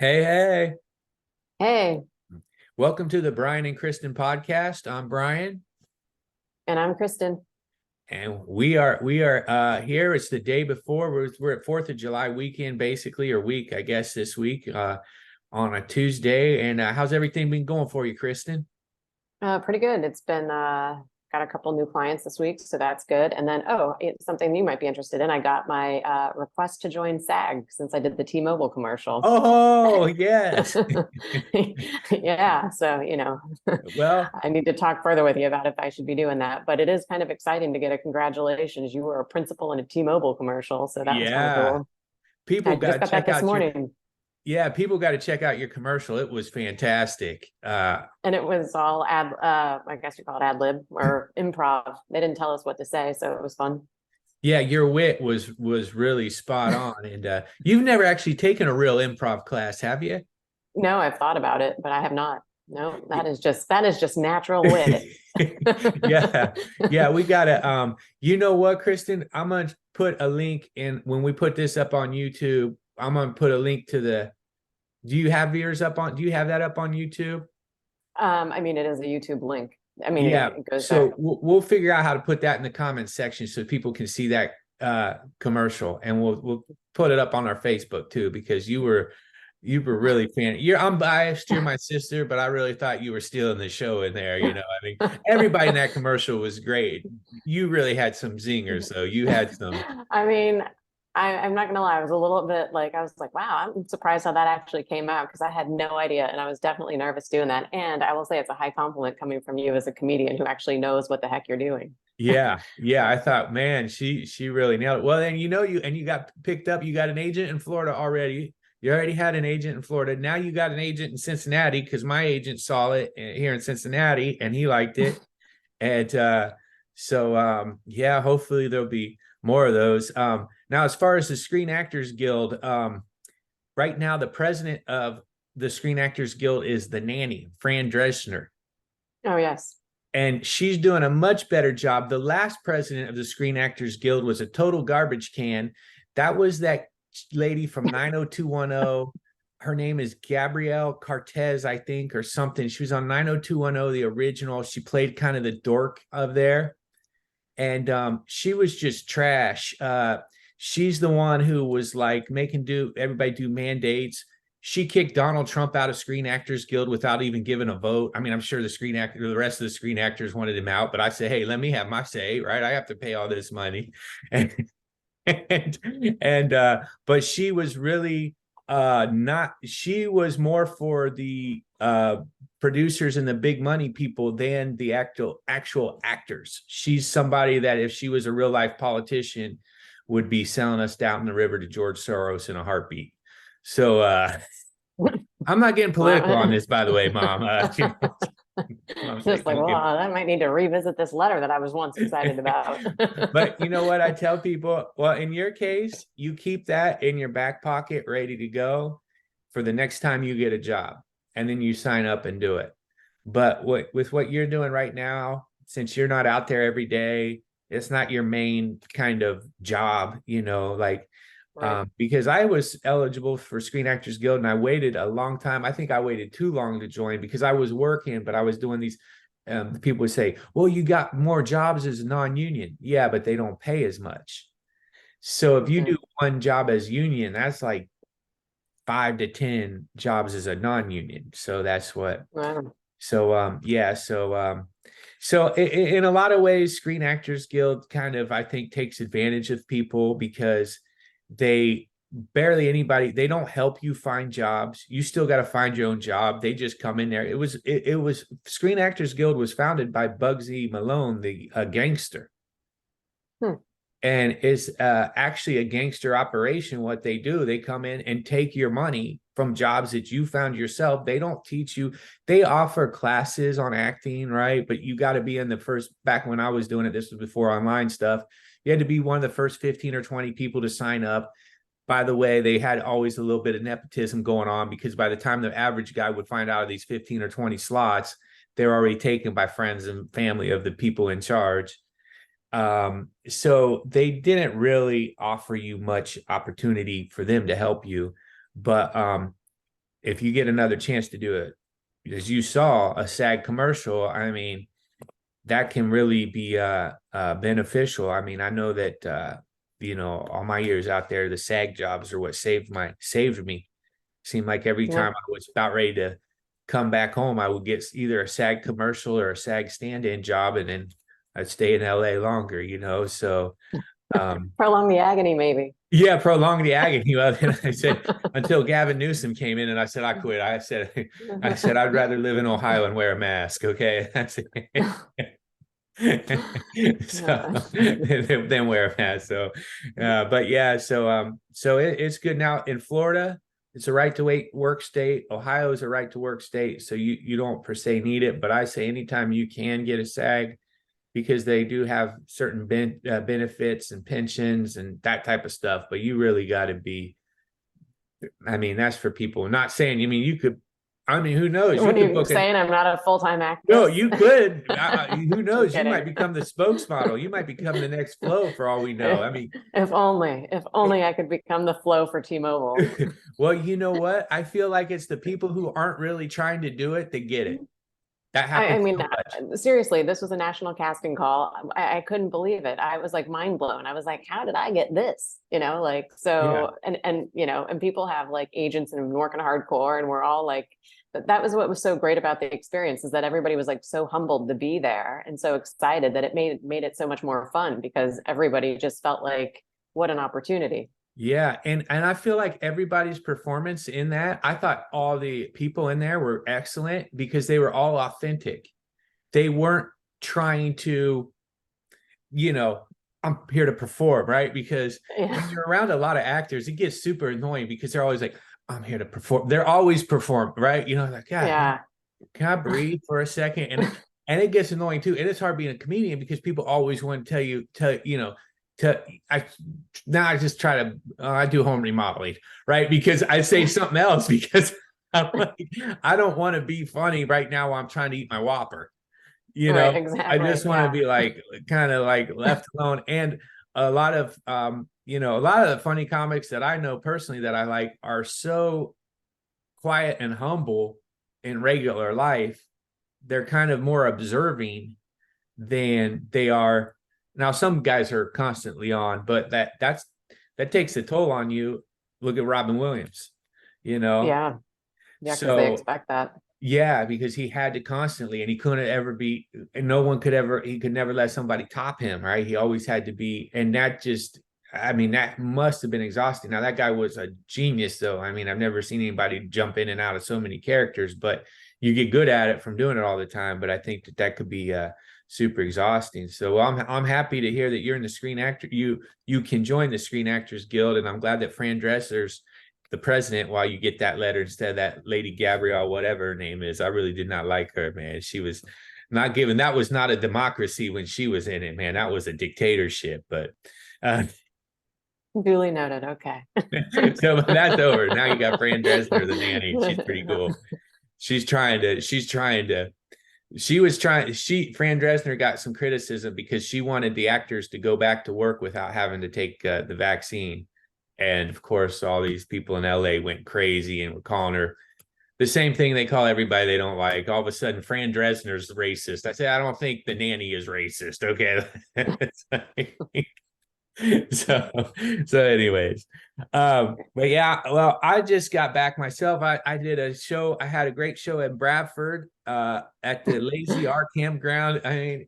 Hey, hey. Hey, Welcome to the Brian and Kristen podcast. I'm Brian, and I'm Kristen. and we are here. It's the day before. We're at 4th of July weekend, basically, or week, I guess, this week, on a Tuesday. And how's everything been going for you, Kristen? Pretty good. It's been got a couple new clients this week, so that's good. And then, it's something you might be interested in. I got my request to join SAG since I did the T-Mobile commercial. Oh, yes. Yeah, so Well, I need to talk further with you about if I should be doing that. But it is kind of exciting to get a congratulations. You were a principal in a T-Mobile commercial, so that was kind of yeah. cool. People I got just to got that check this out your morning. Yeah, people got to check out your commercial. It was fantastic. And it was all I guess you call it ad lib or improv. They didn't tell us what to say, so it was fun. Yeah, your wit was really spot on. And you've never actually taken a real improv class, have you? No, I've thought about it, but I have not. No, that is just natural wit. Yeah. Yeah, we gotta you know what, Kristen? I'm gonna put a link in when we put this up on YouTube. I'm gonna put a link to the do you have yours up on do you have that up on YouTube? I mean, it is a YouTube link. I mean, Yeah. it goes So there. we'll figure out how to put that in the comments section so people can see that commercial, and we'll put it up on our Facebook too, because you were really fan. I'm biased. You're my sister, but I really thought you were stealing the show in there. I mean, everybody in that commercial was great. You really had some zingers, though. You had some. I mean, I'm not gonna lie, I was a little bit like, I was like, wow, I'm surprised how that actually came out because I had no idea, and I was definitely nervous doing that. And I will say it's a high compliment coming from you as a comedian who actually knows what the heck you're doing. Yeah, yeah. I thought, man, she really nailed it. Well, then you got picked up. You got an agent in Florida already. You already had an agent in Florida. Now you got an agent in Cincinnati because my agent saw it here in Cincinnati and he liked it. And yeah, hopefully there'll be more of those. Now, as far as the Screen Actors Guild, right now the president of the Screen Actors Guild is the nanny, Fran Drescher, Oh, yes. and she's doing a much better job. The last president of the Screen Actors Guild was a total garbage can. That was that lady from 90210. Her name is Gabrielle Cartez, I think, or something. She was on 90210, the original. She played kind of the dork of there. And she was just trash. She's the one who was like making everybody do mandates. She kicked Donald Trump out of Screen Actors Guild without even giving a vote. I mean, I'm sure the rest of the screen actors wanted him out, but I said, hey, let me have my say, right? I have to pay all this money. And but she was really not she was more for the producers and the big money people than the actual actors. She's somebody that if she was a real life politician would be selling us down in the river to George Soros in a heartbeat. So I'm not getting political on Wow. this, by the way, Mom. Mom Just said, like, don't well, get. I might need to revisit this letter that I was once excited about. But you know what I tell people? Well, in your case, you keep that in your back pocket ready to go for the next time you get a job, and then you sign up and do it. But with what you're doing right now, since you're not out there every day, it's not your main kind of job, like Right. because I was eligible for Screen Actors Guild and I waited a long time. I think I waited too long to join because I was working, but I was doing these. People would say, well, you got more jobs as a non-union. Yeah, but they don't pay as much. So if you Mm. do one job as union, that's like 5 to 10 jobs as a non-union. So that's what. Wow. So yeah. So in a lot of ways, Screen Actors Guild kind of I think takes advantage of people because they barely anybody they don't help you find jobs. You still got to find your own job. They just come in there. It was Screen Actors Guild was founded by Bugsy Malone, the gangster, Hmm. and it's actually a gangster operation. What they do, they come in and take your money from jobs that you found yourself. They don't teach you. They offer classes on acting, right? But you got to be in the first. Back when I was doing it, this was before online stuff. You had to be one of the first 15 or 20 people to sign up. By the way, they had always a little bit of nepotism going on because by the time the average guy would find out of these 15 or 20 slots, they're already taken by friends and family of the people in charge. So they didn't really offer you much opportunity for them to help you. But if you get another chance to do it, as you saw a SAG commercial, I mean, that can really be beneficial. I mean, I know that all my years out there, the SAG jobs are what saved me. Seemed like every Yeah. time I was about ready to come back home, I would get either a SAG commercial or a SAG stand-in job, and then I'd stay in LA longer, So Prolong the agony, maybe. yeah, prolong the agony. Well, then I said until Gavin Newsom came in, and I said I quit. I said I'd rather live in Ohio and wear a mask. Okay, so then wear a mask. So, but yeah, so it's good now in Florida. It's a right to work state. Ohio is a right to work state, so you don't per se need it. But I say anytime you can get a SAG, because they do have certain benefits and pensions and that type of stuff. But you really got to be. I mean, that's for people. Not saying. I mean, you could. I mean, who knows? When You could you're book saying I'm not a full-time no, actress. you could. Who knows? You kidding. might become the spokesmodel. You might become the next Flo for all we know. I mean, if only I could become the Flo for T-Mobile. well, you know what? I feel like it's the people who aren't really trying to do it that get it. That I happens mean, so much. seriously, this was a national casting call. I couldn't believe it. I was like mind blown. I was like, how did I get this? Like, Yeah. so, and and people have like agents and working hardcore, and we're all like, that was what was so great about the experience, is that everybody was like so humbled to be there and so excited that it made it so much more fun, because everybody just felt like, what an opportunity. Yeah, and I feel like everybody's performance in that, I thought all the people in there were excellent because they were all authentic. They weren't trying to, I'm here to perform, right? Because Yeah. when you're around a lot of actors, it gets super annoying because they're always like, I'm here to perform. They're always perform, right? Like, God, Yeah. can I breathe for a second? And it gets annoying too. And it's hard being a comedian because people always want to I just try to I do home remodeling, right? Because I say something else because I'm like, I don't want to be funny right now while I'm trying to eat my Whopper. Right, I exactly. just want to Yeah. be like kind of like left alone. And a lot of a lot of the funny comics that I know personally that I like are so quiet and humble in regular life. They're kind of more observing than they are. Now some guys are constantly on, but that takes a toll on you. Look at Robin Williams, Yeah. Yeah, because they so expect that. yeah, because he had to constantly, and he couldn't ever be, and no one could ever, he could never let somebody top him, right? He always had to be, and that just, I mean, that must have been exhausting. Now, that guy was a genius, though. I mean, I've never seen anybody jump in and out of so many characters, but you get good at it from doing it all the time. But I think that could be super exhausting. So I'm happy to hear that you're in the Screen Actor. You can join the Screen Actors Guild, and I'm glad that Fran Dresser's the president while you get that letter instead of that lady Gabrielle, whatever her name is. I really did not like her, man. She was not given. That was not a democracy when she was in it, man. That was a dictatorship. But Duly noted. Okay. so that's over. Now you got Fran Dresner, the nanny. She's pretty cool. Fran Dresner got some criticism because she wanted the actors to go back to work without having to take the vaccine. And of course, all these people in LA went crazy and were calling her the same thing they call everybody they don't like. All of a sudden, Fran Dresner's racist. I said, I don't think the nanny is racist. Okay. so anyways, but yeah, well, I just got back myself. I did a show. I had a great show at Bradford at the Lazy R campground. I mean,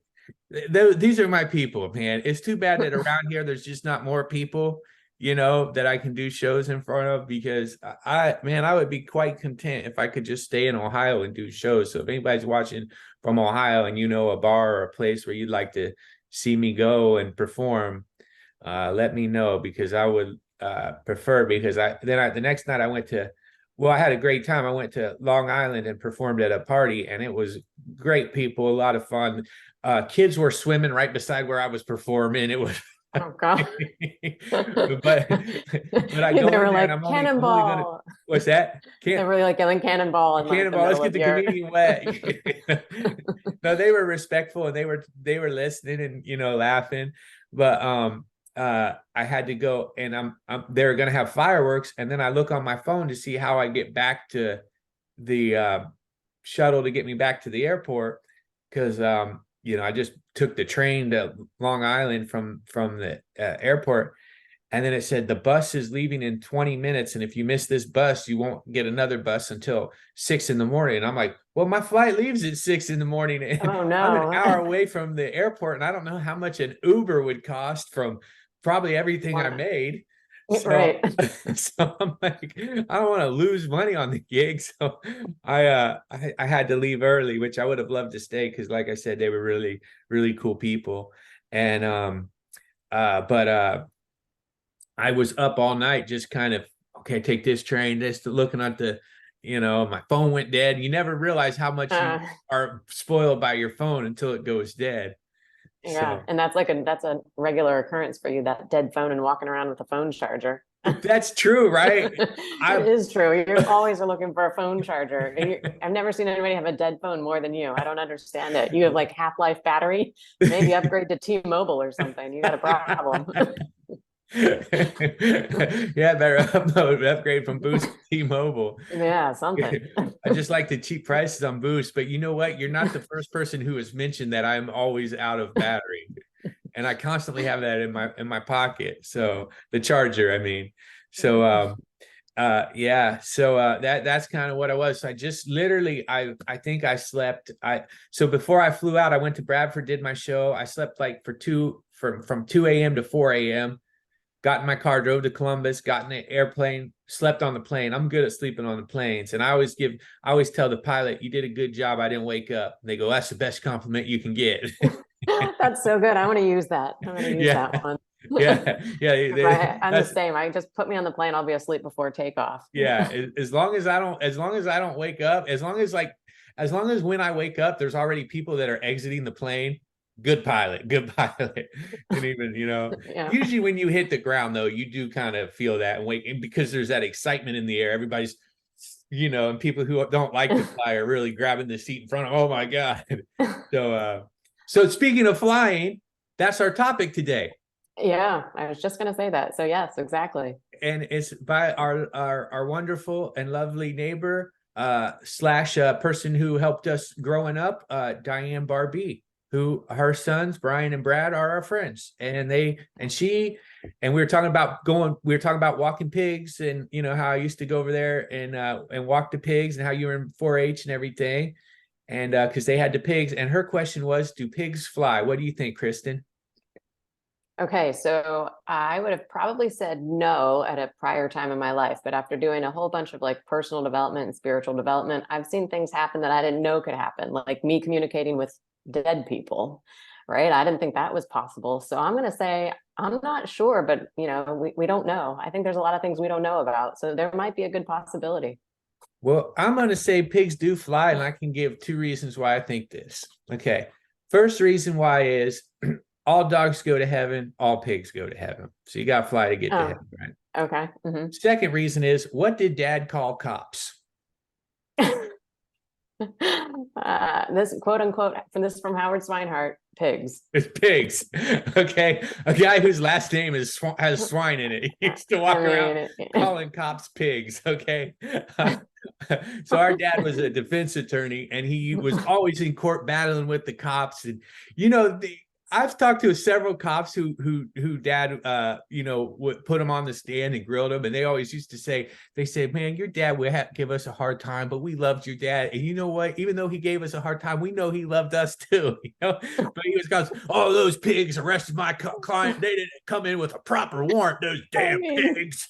these are my people, man. It's too bad that around here there's just not more people, that I can do shows in front of, because I would be quite content if I could just stay in Ohio and do shows. So if anybody's watching from Ohio and a bar or a place where you'd like to see me go and perform, let me know, because I would prefer, because the next night I had a great time. I went to Long Island and performed at a party, and it was great people, a lot of fun. Kids were swimming right beside where I was performing. It was Oh God. but I They go were in there and like, I'm only gonna, cannonball. what's that? They were like yelling cannonball in like the Cannonball, let's middle get of the your. comedian wet. No, they were respectful and they were listening and laughing. But I had to go, and I'm they're gonna have fireworks, and then I look on my phone to see how I get back to the shuttle to get me back to the airport because I just took the train to Long Island from the airport, and then it said the bus is leaving in 20 minutes, and if you miss this bus, you won't get another bus until 6 in the morning. And I'm like, well, my flight leaves at 6 in the morning, and Oh I'm an no. hour away from the airport, and I don't know how much an Uber would cost from probably everything I made. So, Right. so I'm like, I don't want to lose money on the gig. So I had to leave early, which I would have loved to stay because, like I said, they were really, really cool people. And but I was up all night just kind of, okay, take this train, this, looking at my phone went dead. You never realize how much you Uh, are spoiled by your phone until it goes dead. yeah. So And that's a regular occurrence for you, that dead phone and walking around with a phone charger. that's true, right? It I is true. You're always are looking for a phone charger. And I've never seen anybody have a dead phone more than you. I don't understand it. You have like half-life battery. Maybe upgrade to T-Mobile or something. You got a problem. Yeah, better upgrade from Boost to T-Mobile. Yeah, something. I just like the cheap prices on Boost, but you know what? You're not the first person who has mentioned that I'm always out of battery, and I constantly have that in my pocket. So the charger, I mean. So yeah, so that's kind of what I was. So I just literally I think I slept. So before I flew out, I went to Bradford, did my show. I slept like from 2 a.m. to 4 a.m. Got in my car, drove to Columbus, got in the airplane, slept on the plane. I'm good at sleeping on the planes. And I always tell the pilot, you did a good job. I didn't wake up. And they go, that's the best compliment you can get. That's so good. I want to use that. I want to use Yeah. that one. Yeah. I'm the same. I just put me on the plane. I'll be asleep before takeoff. Yeah. As long as I don't wake up, as long as when I wake up, there's already people that are exiting the plane. Good pilot, good pilot. And even, Yeah. usually when you hit the ground though, you do kind of feel that and wake because there's that excitement in the air. Everybody's, and people who don't like to fly are really grabbing the seat in front of, oh my God. So speaking of flying, that's our topic today. Yeah, I was just going to say that. So yes, exactly. And it's by our wonderful and lovely neighbor slash person who helped us growing up, Diane Barbie, who her sons Brian and Brad are our friends, and we were talking about walking pigs, and how I used to go over there and walk the pigs, and how you were in 4-H and everything, and because they had the pigs, and her question was, do pigs fly? What do you think, Kristen? Okay, so I would have probably said no at a prior time in my life, but after doing a whole bunch of like personal development and spiritual development, I've seen things happen that I didn't know could happen, like me communicating with dead people, right? I didn't think that was possible. So I'm going to say I'm not sure, but we don't know. I think there's a lot of things we don't know about, so there might be a good possibility. Well, I'm going to say pigs do fly, and I can give two reasons why I think this. Okay. First reason why is all dogs go to heaven, all pigs go to heaven. So you got to fly to get to heaven, right? Okay. Mm-hmm. Second reason is, what did Dad call cops? This quote unquote from Howard Swinehart, pigs. It's pigs. Okay. A guy whose last name has swine in it. He used to walk around calling cops pigs. Okay. So our dad was a defense attorney, and he was always in court battling with the cops. And I've talked to several cops who dad would put them on the stand and grilled them, and they always used to say, man, your dad would give us a hard time, but we loved your dad. And you know what? Even though he gave us a hard time, we know he loved us too. But he was going, oh, those pigs arrested my client. They didn't come in with a proper warrant. Those damn pigs.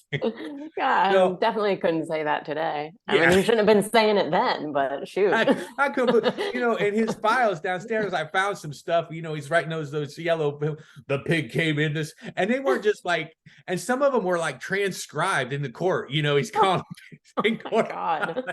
God, So, definitely couldn't say that today. Yeah. I mean, you shouldn't have been saying it then, but shoot. I could, in his files downstairs, I found some stuff. He's writing those yellow. The pig came in this, and they weren't just like, and some of them were like transcribed in the court. He's calling in court. God.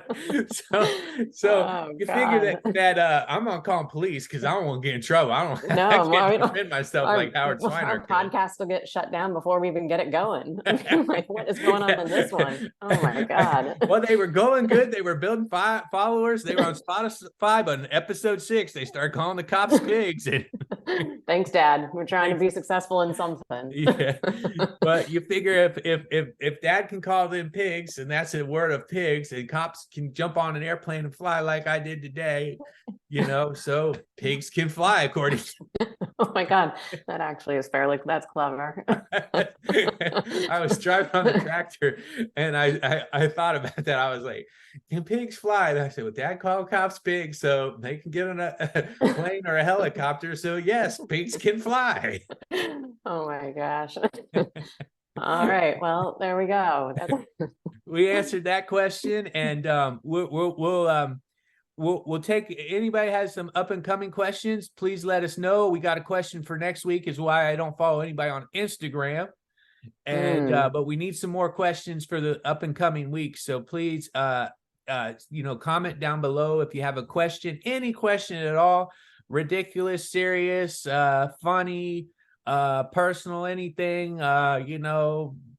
So you figure that I'm gonna call police because I don't want to get in trouble. I can't defend myself like Howard Swiner. Our podcast will get shut down before we even get it going. Like, what is going on in this one? Oh my God. Well, they were going good. They were building followers. They were on Spotify, but in episode 6, they started calling the cops pigs. And Thanks, Dad. We're trying to be successful in something. Yeah, but you figure if Dad can call them pigs, and that's a word of pigs, and cops can jump on an airplane and fly like I did today, so pigs can fly according to. Oh my God, that actually is that's clever. I was driving on the tractor, and I thought about that. I was like, can pigs fly? And I said, well, Dad called cops pigs, so they can get on a plane or a helicopter. So yes, pigs can fly. Oh my gosh. All right, well, there we go. We answered that question, and we'll take anybody has some up and coming questions. Please let us know. We got a question for next week, is why I don't follow anybody on Instagram. And but we need some more questions for the up and coming weeks. So please comment down below if you have a question, any question at all, ridiculous, serious, funny, personal, anything,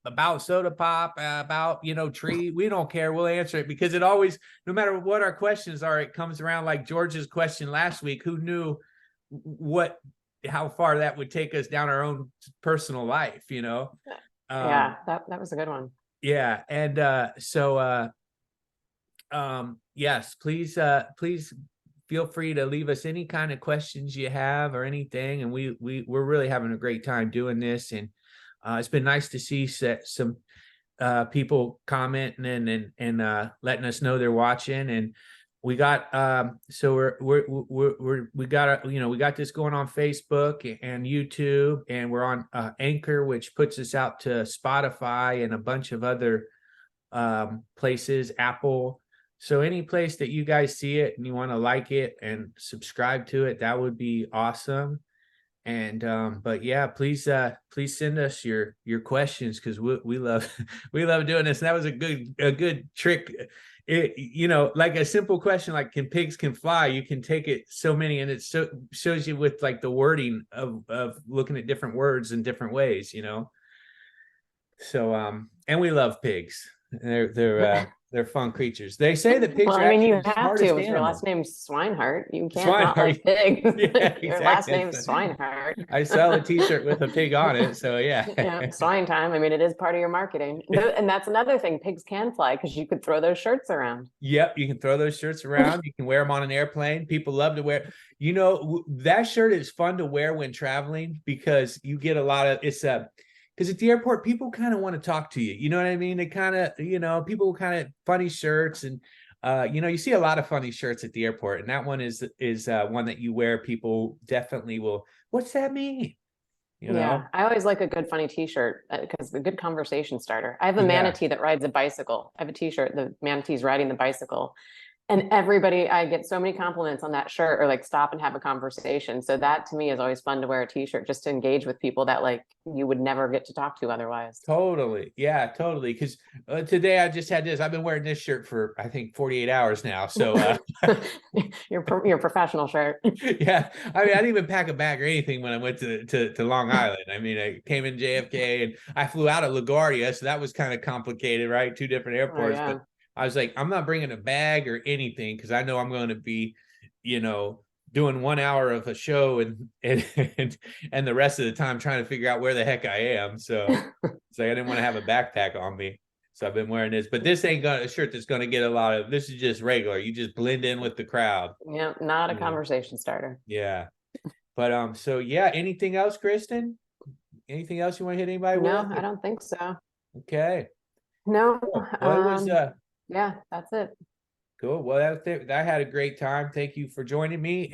about soda pop, about tree. We don't care. We'll answer it, because it always, no matter what our questions are, it comes around like George's question last week. Who knew how far that would take us down our own personal life, Yeah, that was a good one. Yeah. And yes, please feel free to leave us any kind of questions you have or anything. And we're really having a great time doing this. And it's been nice to see some people commenting and letting us know they're watching. And we got so we got we got this going on Facebook and YouTube, and we're on Anchor, which puts us out to Spotify and a bunch of other places, Apple. So any place that you guys see it and you want to like it and subscribe to it, that would be awesome. And but yeah, please send us your questions, because we love we love doing this. And that was a good trick. Like a simple question like, can pigs can fly, you can take it so many, and it shows you with like the wording of looking at different words in different ways. So and we love pigs. They're fun creatures. They say that pigs Well, are I mean, actually you the have to. smartest If your animal. last name's Swinehart, you can't not like pigs. Yeah, Your last exactly. name's Swinehart. I sell a t-shirt with a pig on it, so yeah. Yeah, swine time. I mean, it is part of your marketing. And that's another thing. Pigs can fly because you could throw those shirts around. Yep, you can throw those shirts around. You can wear them on an airplane. People love to wear. That shirt is fun to wear when traveling, because you get a lot of because at the airport, people kind of want to talk to you. You know what I mean? They kind of, people kind of funny shirts, and you see a lot of funny shirts at the airport, and that one is one that you wear. People definitely will. What's that mean? Yeah, I always like a good funny t-shirt because a good conversation starter. I have a manatee that rides a bicycle. I have a t-shirt, the manatee's riding the bicycle. And I get so many compliments on that shirt, or like stop and have a conversation. So that to me is always fun to wear a t-shirt, just to engage with people that like you would never get to talk to otherwise. Totally. Yeah, totally. Because today I just had this. I've been wearing this shirt for, I think, 48 hours now. So your professional shirt. Yeah. I mean, I didn't even pack a bag or anything when I went to Long Island. I mean, I came in JFK and I flew out of LaGuardia. So that was kind of complicated, right? Two different airports. Oh, yeah. But I was like, I'm not bringing a bag or anything, because I know I'm going to be, doing 1 hour of a show and the rest of the time trying to figure out where the heck I am. So I didn't want to have a backpack on me. So I've been wearing this, but this ain't a shirt that's going to get a lot of. This is just regular. You just blend in with the crowd. Yeah, not a conversation starter. Yeah, but so yeah. Anything else, Kristen? Anything else you want to hit anybody with? No, I don't think so. Okay. No. Cool. Well, it was yeah, that's it. cool. Well, I had a great time. Thank you for joining me.